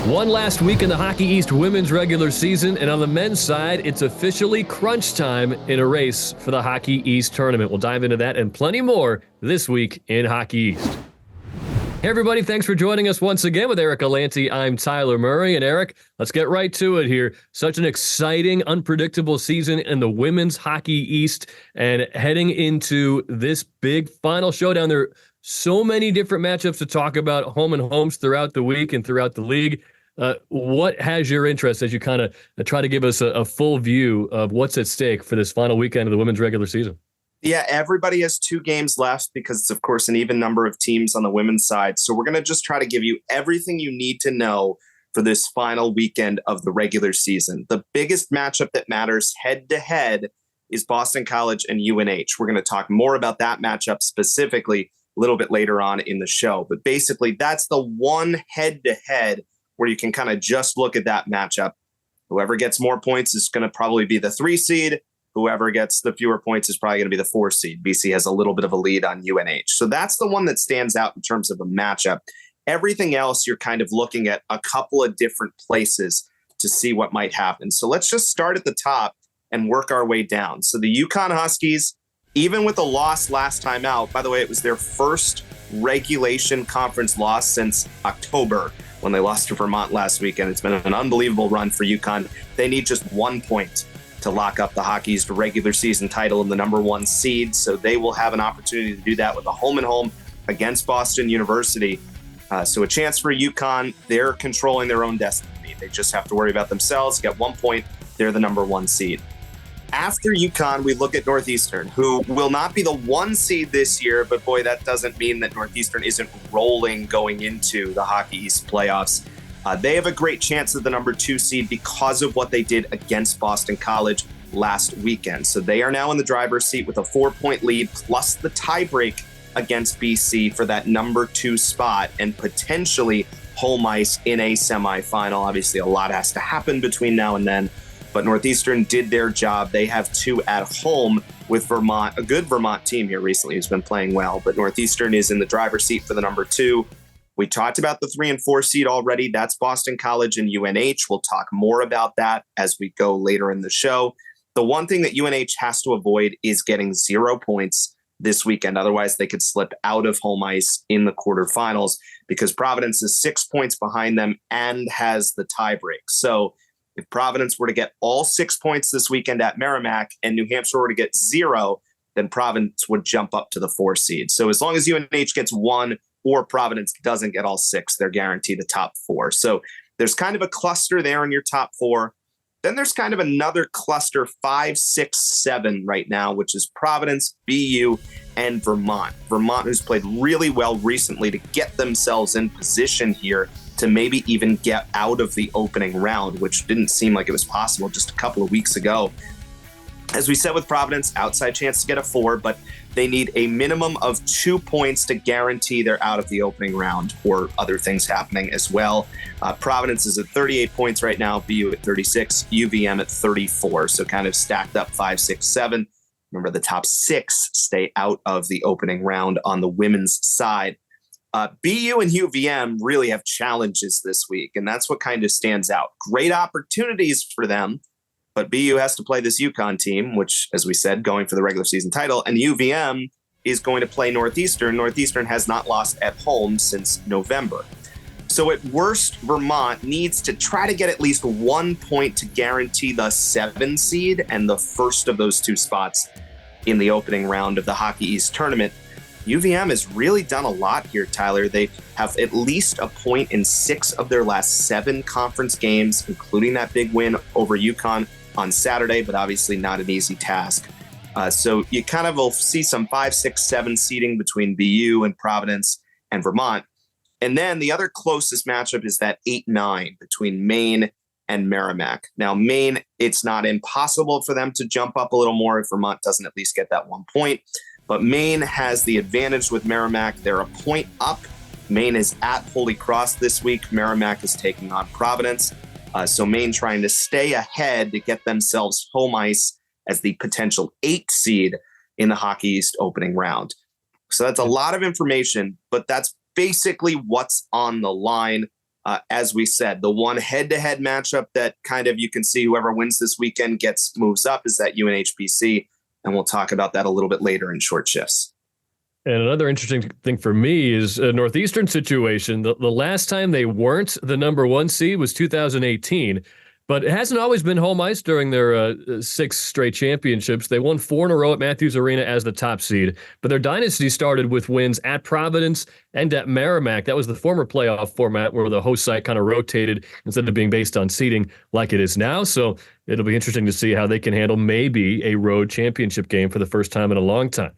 One last week in the Hockey East women's regular season, and on the men's side, it's officially crunch time in a race for the Hockey East tournament. We'll dive into that and plenty more this week in Hockey East. Hey everybody, thanks for joining us once again with Eric Alanti. I'm Tyler Murray, and Eric, let's get right to it here. Such an exciting, unpredictable season in the women's Hockey East, and heading into this big final showdown. There are so many different matchups to talk about, home and homes throughout the week and throughout the league. What has your interest as you kind of try to give us a full view of what's at stake for this final weekend of the women's regular season? Yeah, everybody has 2 games left because it's, of course, an even number of teams on the women's side. So we're going to just try to give you everything you need to know for this final weekend of the regular season. The biggest matchup that matters head-to-head is Boston College and UNH. We're going to talk more about that matchup specifically a little bit later on in the show. But basically, that's the one head-to-head where you can kind of just look at that matchup. Whoever gets more points is going to probably be the 3 seed. Whoever gets the fewer points is probably going to be the 4 seed. BC has a little bit of a lead on UNH. So that's the one that stands out in terms of a matchup. Everything else, you're kind of looking at a couple of different places to see what might happen. So let's just start at the top and work our way down. So the UConn Huskies, even with the loss last time out, by the way, it was their first regulation conference loss since October when they lost to Vermont last weekend. It's been an unbelievable run for UConn. They need just 1 point to lock up the Hockey East regular season title and the number 1 seed. So they will have an opportunity to do that with a home and home against Boston University. So a chance for UConn. They're controlling their own destiny. They just have to worry about themselves, get 1 point. They're the number 1 seed. After UConn, we look at Northeastern, who will not be the 1 seed this year, but boy, that doesn't mean that Northeastern isn't rolling going into the Hockey East playoffs. They have a great chance at the number 2 seed because of what they did against Boston College last weekend. So they are now in the driver's seat with a 4-point lead plus the tiebreak against BC for that number 2 spot and potentially home ice in a semifinal. Obviously, a lot has to happen between now and then, but Northeastern did their job. They have 2 at home with Vermont, a good Vermont team here recently who's been playing well, but Northeastern is in the driver's seat for the number 2. We talked about the 3 and 4 seed already. That's Boston College and UNH. We'll talk more about that as we go later in the show. The one thing that UNH has to avoid is getting 0 points this weekend. Otherwise, they could slip out of home ice in the quarterfinals because Providence is 6 points behind them and has the tiebreak. So if Providence were to get all 6 points this weekend at Merrimack and New Hampshire were to get 0, then Providence would jump up to the 4 seed. So as long as UNH gets 1, or Providence doesn't get all 6, they're guaranteed the top 4. So there's kind of a cluster there in your top 4. Then there's kind of another cluster, 5, 6, 7 right now, which is Providence, BU, and Vermont. Vermont, who's played really well recently to get themselves in position here to maybe even get out of the opening round, which didn't seem like it was possible just a couple of weeks ago. As we said with Providence, outside chance to get a 4, but they need a minimum of 2 points to guarantee they're out of the opening round or other things happening as well. Providence is at 38 points right now, BU at 36, UVM at 34. So kind of stacked up 5, 6, 7. Remember, the top 6 stay out of the opening round on the women's side. BU and UVM really have challenges this week, and that's what kind of stands out. Great opportunities for them. But BU has to play this UConn team, which, as we said, going for the regular season title, and UVM is going to play Northeastern. Northeastern has not lost at home since November. So at worst, Vermont needs to try to get at least 1 point to guarantee the 7 seed and the first of those 2 spots in the opening round of the Hockey East tournament. UVM has really done a lot here, Tyler. They have at least a point in 6 of their last 7 conference games, including that big win over UConn on Saturday, but obviously not an easy task. So you kind of will see some 5, 6, 7 seeding between BU and Providence and Vermont. And then the other closest matchup is that 8-9 between Maine and Merrimack. Now, Maine, it's not impossible for them to jump up a little more if Vermont doesn't at least get that 1 point. But Maine has the advantage with Merrimack. They're a point up. Maine is at Holy Cross this week. Merrimack is taking on Providence. So Maine trying to stay ahead to get themselves home ice as the potential 8th seed in the Hockey East opening round. So that's a lot of information, but that's basically what's on the line. As we said, the one head-to-head matchup that kind of you can see whoever wins this weekend moves up is that UNHBC, and we'll talk about that a little bit later in short shifts. And another interesting thing for me is a Northeastern situation. The last time they weren't the number one seed was 2018, but it hasn't always been home ice during their 6 straight championships. They won 4 in a row at Matthews Arena as the top seed, but their dynasty started with wins at Providence and at Merrimack. That was the former playoff format where the host site kind of rotated instead of being based on seeding like it is now. So it'll be interesting to see how they can handle maybe a road championship game for the first time in a long time.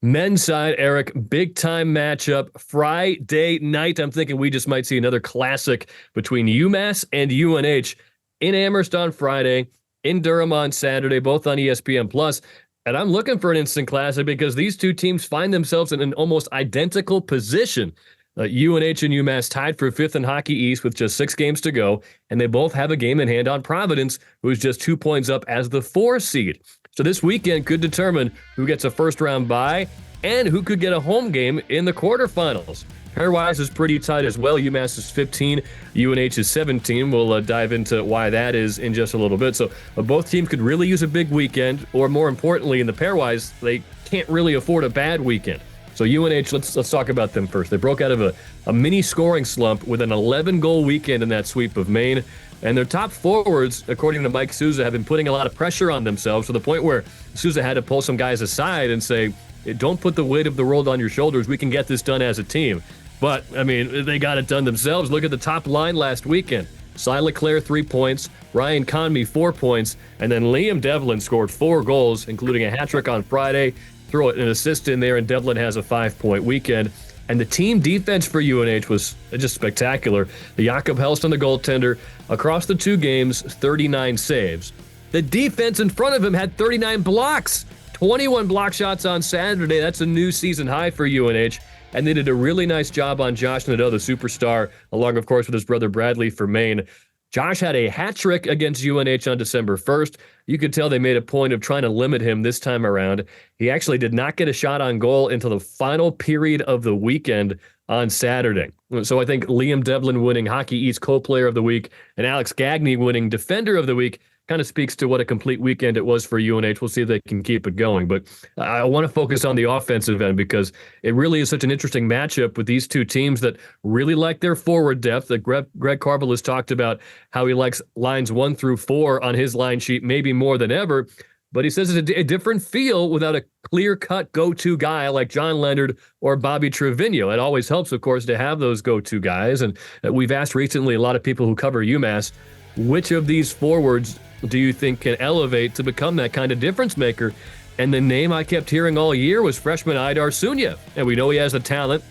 Men's side, Eric, big time matchup Friday night. I'm thinking we just might see another classic between UMass and UNH in Amherst on Friday, in Durham on Saturday, both on ESPN Plus. And I'm looking for an instant classic because these two teams find themselves in an almost identical position. UNH and UMass tied for 5th in Hockey East with just 6 games to go, and they both have a game in hand on Providence, who's just 2 points up as the 4 seed. So this weekend could determine who gets a first-round bye and who could get a home game in the quarterfinals. PAIRWISE is pretty tight as well. UMass is 15, UNH is 17. We'll dive into why that is in just a little bit. So both teams could really use a big weekend, or more importantly, in the PAIRWISE, they can't really afford a bad weekend. So UNH, let's talk about them first. They broke out of a mini scoring slump with an 11-goal weekend in that sweep of Maine. And their top forwards, according to Mike Souza, have been putting a lot of pressure on themselves to the point where Souza had to pull some guys aside and say, don't put the weight of the world on your shoulders. We can get this done as a team. But, I mean, they got it done themselves. Look at the top line last weekend. Cy Leclerc, 3 points. Ryan Conmey, 4 points. And then Liam Devlin scored 4 goals, including a hat trick on Friday. Throw an assist in there, and Devlin has a 5-point weekend. And the team defense for UNH was just spectacular. The Jakob Helston, the goaltender, across the 2 games, 39 saves. The defense in front of him had 39 blocks. 21 block shots on Saturday. That's a new season high for UNH. And they did a really nice job on Josh Nadeau, the superstar, along, of course, with his brother Bradley for Maine. Josh had a hat trick against UNH on December 1st. You could tell they made a point of trying to limit him this time around. He actually did not get a shot on goal until the final period of the weekend on Saturday. So I think Liam Devlin winning Hockey East Co-Player of the Week and Alex Gagne winning Defender of the Week kind of speaks to what a complete weekend it was for UNH. We'll see if they can keep it going. But I want to focus on the offensive end because it really is such an interesting matchup with these two teams that really like their forward depth. That Greg Carvel has talked about how he likes lines 1 through 4 on his line sheet, maybe more than ever. But he says it's a different feel without a clear-cut go-to guy like John Leonard or Bobby Trevino. It always helps, of course, to have those go-to guys. And we've asked recently a lot of people who cover UMass, which of these forwards do you think can elevate to become that kind of difference maker? And the name I kept hearing all year was freshman Idar Sunya. And we know he has the talent.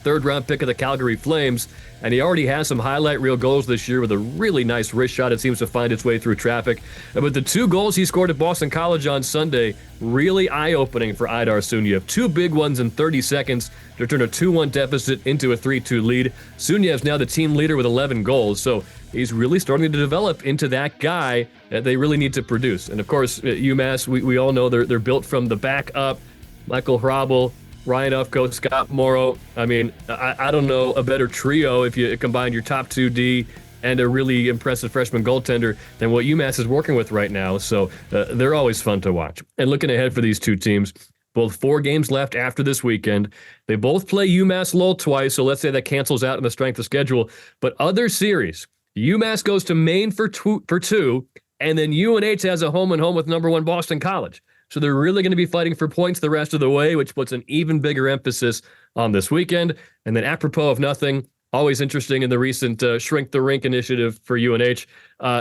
3rd-round pick of the Calgary Flames. And he already has some highlight reel goals this year with a really nice wrist shot. It seems to find its way through traffic. But the 2 goals he scored at Boston College on Sunday, really eye-opening for Idar Sunya. 2 big ones in 30 seconds to turn a 2-1 deficit into a 3-2 lead. Sunya is now the team leader with 11 goals. So he's really starting to develop into that guy that they really need to produce. And of course, UMass, we all know they're built from the back up. Michael Hrabel, Ryan Ufko, Scott Morrow. I mean, I don't know a better trio if you combine your top 2D and a really impressive freshman goaltender than what UMass is working with right now. So they're always fun to watch. And looking ahead for these two teams, both 4 games left after this weekend. They both play UMass Lowell twice, so let's say that cancels out in the strength of schedule. But other series, UMass goes to Maine for 2, and then UNH has a home-and-home with number 1 Boston College. So they're really going to be fighting for points the rest of the way, which puts an even bigger emphasis on this weekend. And then apropos of nothing, always interesting in the recent Shrink the Rink initiative for UNH,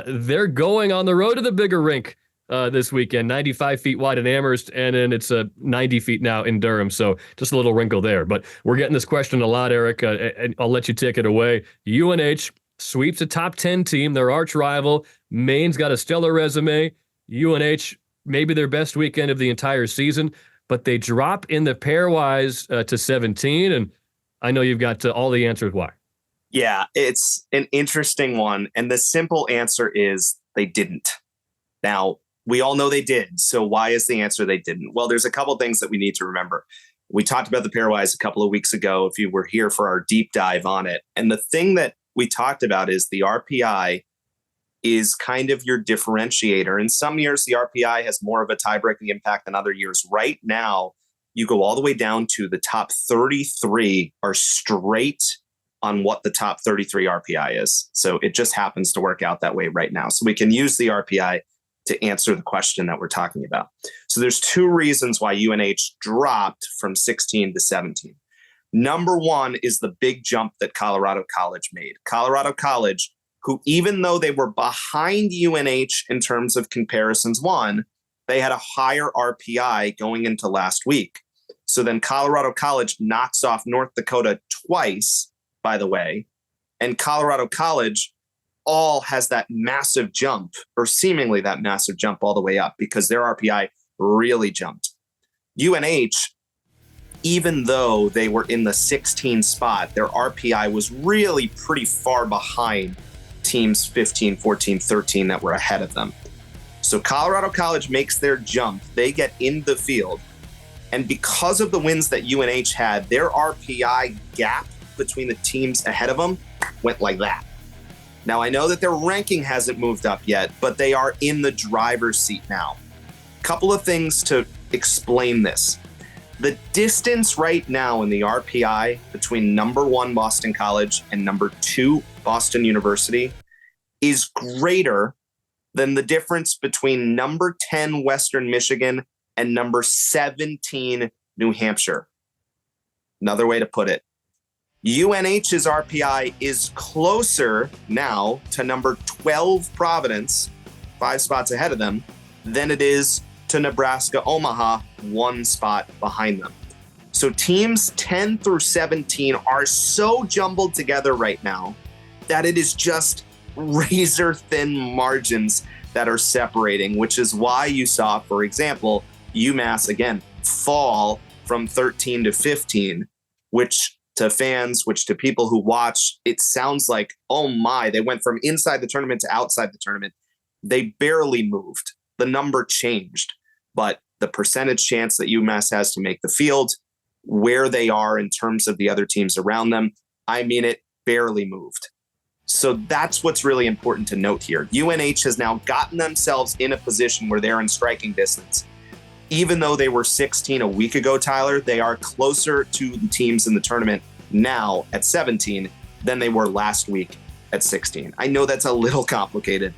they're going on the road to the bigger rink this weekend, 95 feet wide in Amherst, and then it's 90 feet now in Durham. So just a little wrinkle there. But we're getting this question a lot, Eric, and I'll let you take it away. UNH sweeps a top 10 team, their arch rival. Maine's got a stellar resume. UNH, maybe their best weekend of the entire season, but they drop in the pairwise to 17. And I know you've got all the answers why. Yeah, it's an interesting one. And the simple answer is they didn't. Now, we all know they did. So why is the answer they didn't? Well, there's a couple things that we need to remember. We talked about the pairwise a couple of weeks ago, if you were here for our deep dive on it. And the thing that we talked about is the RPI is kind of your differentiator. In some years, the RPI has more of a tie-breaking impact than other years. Right now, you go all the way down to the top 33 are straight on what the top 33 RPI is. So it just happens to work out that way right now. So we can use the RPI to answer the question that we're talking about. So there's two reasons why UNH dropped from 16 to 17. Number one is the big jump that Colorado College made. Colorado College, who even though they were behind UNH in terms of comparisons one, they had a higher RPI going into last week. So then Colorado College knocks off North Dakota twice, by the way, and Colorado College all has that massive jump, or seemingly that massive jump all the way up, because their RPI really jumped. UNH, even though they were in the 16 spot, their RPI was really pretty far behind teams 15, 14, 13 that were ahead of them. So Colorado College makes their jump. They get in the field. And because of the wins that UNH had, their RPI gap between the teams ahead of them went like that. Now, I know that their ranking hasn't moved up yet, but they are in the driver's seat now. Couple of things to explain this. The distance right now in the RPI between number 1 Boston College and number 2 Boston University is greater than the difference between number 10 Western Michigan and number 17 New Hampshire. Another way to put it, UNH's RPI is closer now to number 12 Providence, 5 spots ahead of them, than it is to Nebraska Omaha, 1 spot behind them. So teams 10 through 17 are so jumbled together right now that it is just razor thin margins that are separating, which is why you saw, for example, UMass again fall from 13 to 15, which to fans, which to people who watch, it sounds like, oh my, they went from inside the tournament to outside the tournament. They barely moved. The number changed, but the percentage chance that UMass has to make the field, where they are in terms of the other teams around them, I mean, it barely moved. So that's what's really important to note here. UNH has now gotten themselves in a position where they're in striking distance. Even though they were 16 a week ago, Tyler, they are closer to the teams in the tournament now at 17 than they were last week at 16. I know that's a little complicated,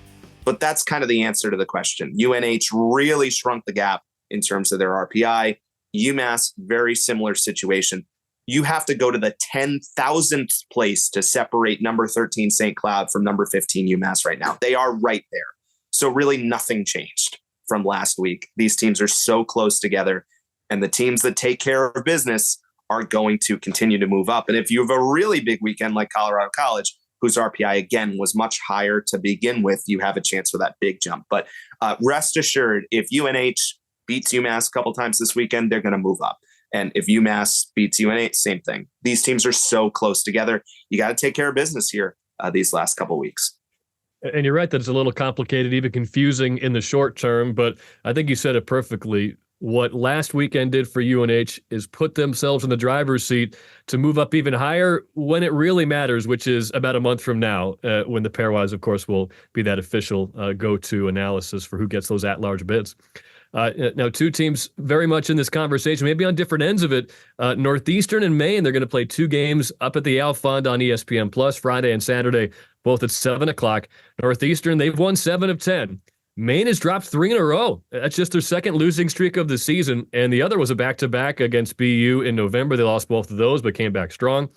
but that's kind of the answer to the question. UNH really shrunk the gap in terms of their RPI. UMass, very similar situation. You have to go to the 10,000th place to separate number 13 St. Cloud from number 15 UMass right now. They are right there. So really nothing changed from last week. These teams are so close together, and the teams that take care of business are going to continue to move up. And if you have a really big weekend like Colorado College, whose RPI again was much higher to begin with, you have a chance for that big jump. But rest assured, if UNH beats UMass a couple times this weekend, they're going to move up. And if UMass beats UNH, same thing. These teams are so close together. You got to take care of business here these last couple weeks. And you're right that it's a little complicated, even confusing in the short term, but I think you said it perfectly. What last weekend did for UNH is put themselves in the driver's seat to move up even higher when it really matters, which is about a month from now, when the PAIRWISE, of course, will be that official go-to analysis for who gets those at-large bids. Now, two teams very much in this conversation, maybe on different ends of it. Northeastern and Maine, they're going to play 2 games up at the Al Fund on ESPN Plus Friday and Saturday, both at 7 o'clock. Northeastern, they've won 7 of 10. Maine has dropped 3 in a row. That's just their second losing streak of the season, and the other was a back-to-back against BU in November. They lost both of those, but came back strong.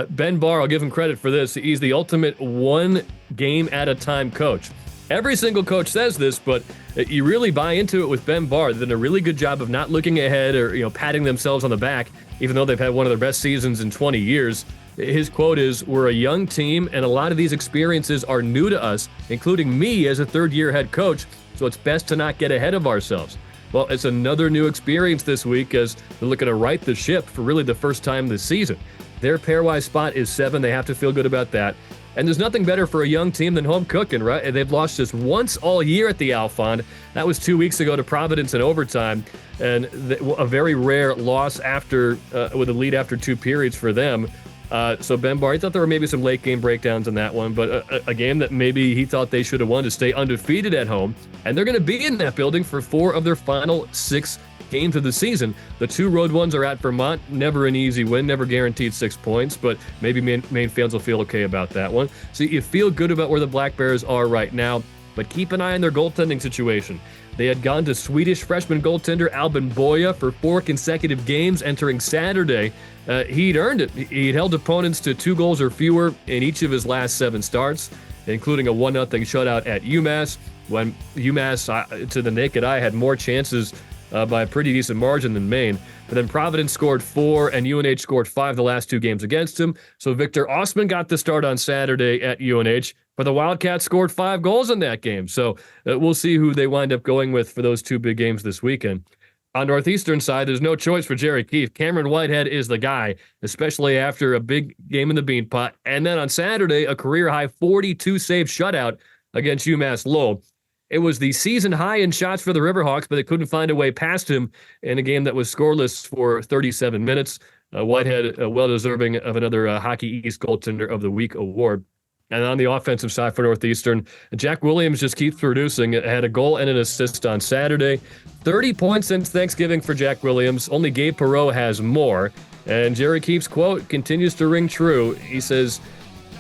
Ben Barr, I'll give him credit for this. He's the ultimate one-game-at-a-time coach. Every single coach says this, but you really buy into it with Ben Barr. They've done a really good job of not looking ahead or patting themselves on the back, even though they've had one of their best seasons in 20 years. His quote is, "We're a young team, and a lot of these experiences are new to us, including me as a third-year head coach, so it's best to not get ahead of ourselves." Well, it's another new experience this week as they're looking to right the ship for really the first time this season. Their pairwise spot is 7. They have to feel good about that. And there's nothing better for a young team than home cooking, right? They've lost just once all year at the Al Fond. That was 2 weeks ago to Providence in overtime, and a very rare loss after with a lead after 2 periods for them. So Ben Barr, he thought there were maybe some late game breakdowns in that one, but a game that maybe he thought they should have won to stay undefeated at home. And they're going to be in that building for 4 of their final 6 games of the season. The 2 road ones are at Vermont. Never an easy win, never guaranteed 6 points, but maybe Maine fans will feel okay about that one. So you feel good about where the Black Bears are right now, but keep an eye on their goaltending situation. They had gone to Swedish freshman goaltender Albin Boya for 4 consecutive games entering Saturday. He'd earned it. He'd held opponents to 2 goals or fewer in each of his last 7 starts, including a 1-0 shutout at UMass, when UMass, to the naked eye, had more chances by a pretty decent margin than Maine. But then Providence scored 4 and UNH scored 5 the last 2 games against him. So Victor Osman got the start on Saturday at UNH, but the Wildcats scored 5 goals in that game. So we'll see who they wind up going with for those 2 big games this weekend. On Northeastern side, there's no choice for Jerry Keefe. Cameron Whitehead is the guy, especially after a big game in the Beanpot. And then on Saturday, a career-high 42-save shutout against UMass Lowell. It was the season high in shots for the Riverhawks, but they couldn't find a way past him in a game that was scoreless for 37 minutes. Whitehead, well-deserving of another Hockey East Goaltender of the Week award. And on the offensive side for Northeastern, Jack Williams just keeps producing. Had a goal and an assist on Saturday. 30 points since Thanksgiving for Jack Williams. Only Gabe Perreault has more. And Jerry Keefe's quote continues to ring true. He says,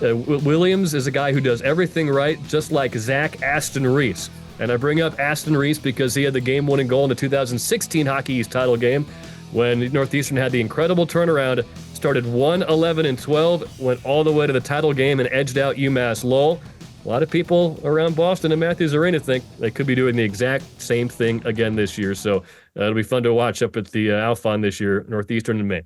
Williams is a guy who does everything right, just like Zach Aston Reese. And I bring up Aston Reese because he had the game-winning goal in the 2016 Hockey East title game when Northeastern had the incredible turnaround, started 1-11-12, went all the way to the title game and edged out UMass Lowell. A lot of people around Boston and Matthews Arena think they could be doing the exact same thing again this year. So it'll be fun to watch up at the Alphon this year, Northeastern and Maine.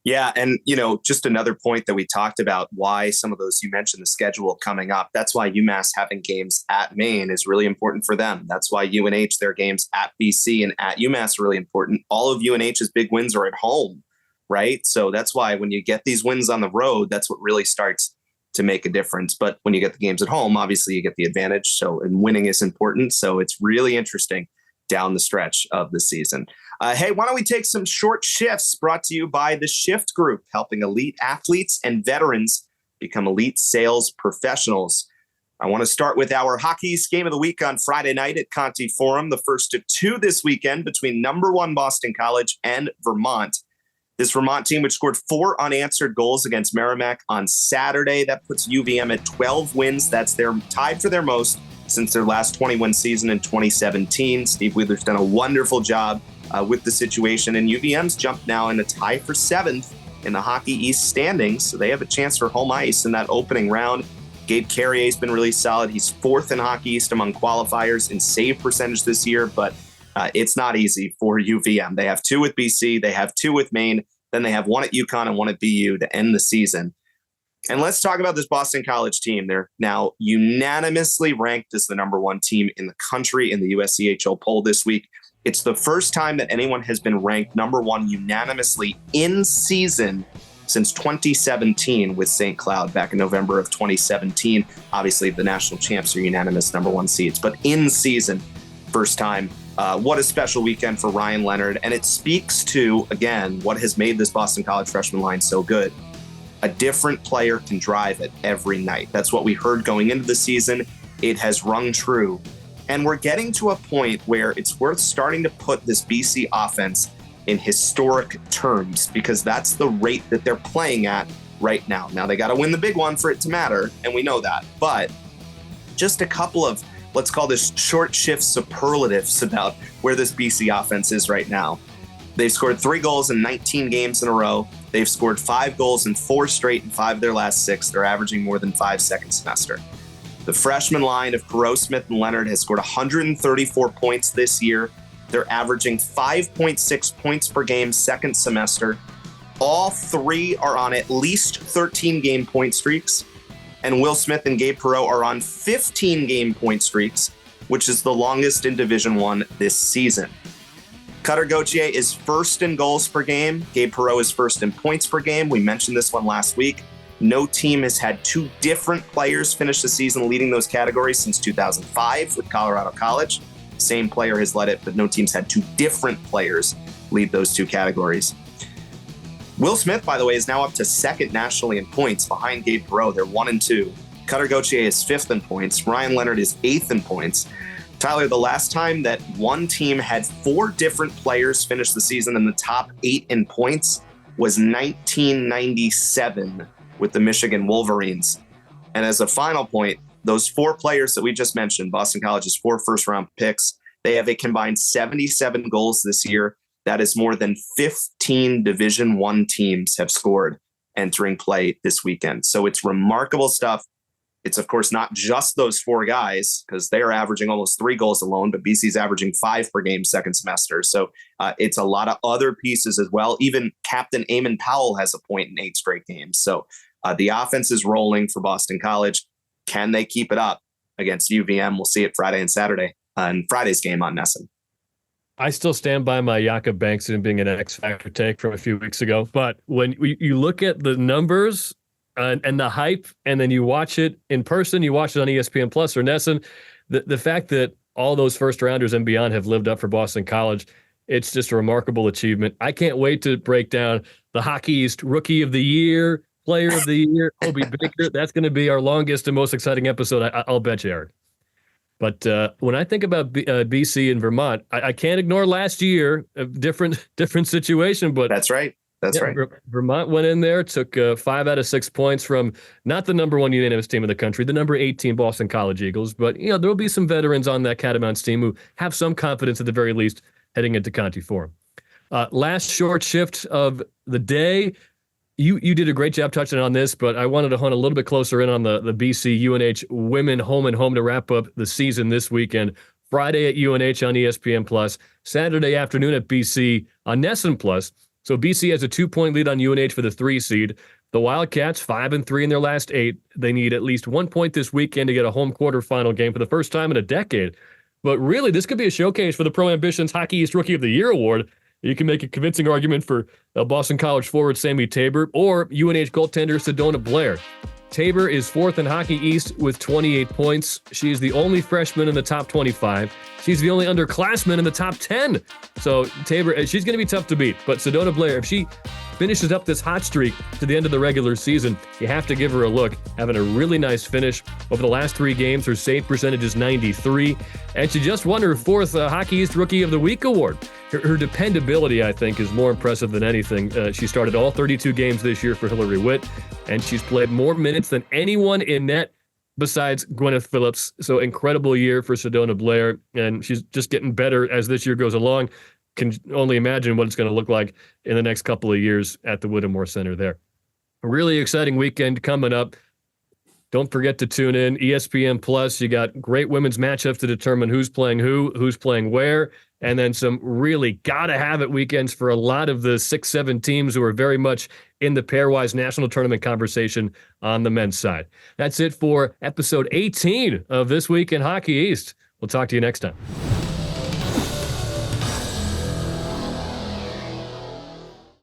Yeah. And, just another point that we talked about, why some of those, you mentioned the schedule coming up. That's why UMass having games at Maine is really important for them. That's why UNH, their games at BC and at UMass are really important. All of UNH's big wins are at home, right? So that's why when you get these wins on the road, that's what really starts to make a difference. But when you get the games at home, obviously you get the advantage. So, and winning is important. So it's really interesting down the stretch of the season. Hey, why don't we take some short shifts, brought to you by the Shift Group, helping elite athletes and veterans become elite sales professionals. I want to start with our Hockey East game of the week on Friday night at Conti Forum, the first of 2 this weekend between number 1 Boston College and Vermont. This Vermont team, which scored 4 unanswered goals against Merrimack on Saturday, that puts UVM at 12 wins. That's tied for their most since their last 21 season in 2017. Steve Wheeler's done a wonderful job with the situation, and UVM's jumped now in a tie for 7th in the Hockey East standings, so they have a chance for home ice in that opening round. Gabe Carrier's been really solid. He's 4th in Hockey East among qualifiers in save percentage this year, but it's not easy for UVM. They have 2 with BC, they have 2 with Maine, then they have 1 at UConn and 1 at BU to end the season. And let's talk about this Boston College team. They're now unanimously ranked as the number 1 team in the country in the USCHO poll this week. It's the first time that anyone has been ranked number 1 unanimously in season since 2017 with St. Cloud back in November of 2017. Obviously, the national champs are unanimous number 1 seeds, but in season, first time. What a special weekend for Ryan Leonard. And it speaks to, again, what has made this Boston College freshman line so good. A different player can drive it every night. That's what we heard going into the season. It has rung true. And we're getting to a point where it's worth starting to put this BC offense in historic terms, because that's the rate that they're playing at right now. Now, they got to win the big one for it to matter, and we know that. But just a couple of, let's call this short shift superlatives about where this BC offense is right now. They've scored 3 goals in 19 games in a row. They've scored 5 goals in 4 straight and 5 of their last 6. They're averaging more than 5 second semester. The freshman line of Perreault, Smith, and Leonard has scored 134 points this year. They're averaging 5.6 points per game second semester. All 3 are on at least 13 game point streaks. And Will Smith and Gabe Perreault are on 15 game point streaks, which is the longest in Division I this season. Cutter Gauthier is 1st in goals per game. Gabe Perreault is 1st in points per game. We mentioned this one last week. No team has had 2 different players finish the season leading those categories since 2005 with Colorado College. Same player has led it, but no team's had 2 different players lead those 2 categories. Will Smith, by the way, is now up to second nationally in points behind Gabe Perreault. They're 1-2. Cutter Gauthier is fifth in points. Ryan Leonard is eighth in points. Tyler, the last time that one team had four different players finish the season in the top 8 in points was 1997 with the Michigan Wolverines. And as a final point, those four players that we just mentioned, Boston College's 4 first-round picks, they have a combined 77 goals this year. That is more than 15 Division I teams have scored entering play this weekend. So it's remarkable stuff. It's, of course, not just those 4 guys, because they're averaging almost 3 goals alone, but BC's averaging 5 per game second semester. So it's a lot of other pieces as well. Even Captain Eamon Powell has a point in 8 straight games. So the offense is rolling for Boston College. Can they keep it up against UVM? We'll see it Friday and Saturday in Friday's game on Nesson. I still stand by my Jakob Bankson being an X Factor take from a few weeks ago. But when you look at the numbers and the hype, and then you watch it in person, you watch it on ESPN Plus or Nesson, the fact that all those first rounders and beyond have lived up for Boston College, it's just a remarkable achievement. I can't wait to break down the Hockey East Rookie of the Year, Player of the Year, Obi Baker. That's going to be our longest and most exciting episode, I'll bet you, Eric. But when I think about BC and Vermont, I can't ignore last year, a different situation. But that's right. That's right. Vermont went in there, took 5 out of 6 points from not the number 1 unanimous team in the country, the number 18 Boston College Eagles. But there will be some veterans on that Catamounts team who have some confidence at the very least heading into Conti Forum. Last short shift of the day. You did a great job touching on this, but I wanted to hone a little bit closer in on the BC UNH women home and home to wrap up the season this weekend. Friday at UNH on ESPN Plus, Saturday afternoon at BC on Nesson Plus. So BC has a 2-point lead on UNH for the 3 seed. The Wildcats 5-3 in their last 8. They need at least 1 point this weekend to get a home quarterfinal game for the first time in a decade. But really, this could be a showcase for the Pro Ambitions Hockey East Rookie of the Year award. You can make a convincing argument for Boston College forward Sammy Tabor or UNH goaltender Sedona Blair. Tabor is 4th in Hockey East with 28 points. She's the only freshman in the top 25. She's the only underclassman in the top 10. So Tabor, she's going to be tough to beat. But Sedona Blair, if she finishes up this hot streak to the end of the regular season, you have to give her a look. Having a really nice finish over the last 3 games. Her save percentage is 93. And she just won her 4th Hockey East Rookie of the Week award. Her dependability, I think, is more impressive than anything. She started all 32 games this year for Hillary Witt, and she's played more minutes than anyone in net besides Gwyneth Phillips. So incredible year for Sedona Blair, and she's just getting better as this year goes along. Can only imagine what it's going to look like in the next couple of years at the Whittemore Center there. A really exciting weekend coming up. Don't forget to tune in. ESPN Plus, you got great women's matchups to determine who's playing who's playing where, and then some really gotta-have-it weekends for a lot of the 6-7 teams who are very much in the PAIRWISE National Tournament conversation on the men's side. That's it for episode 18 of This Week in Hockey East. We'll talk to you next time.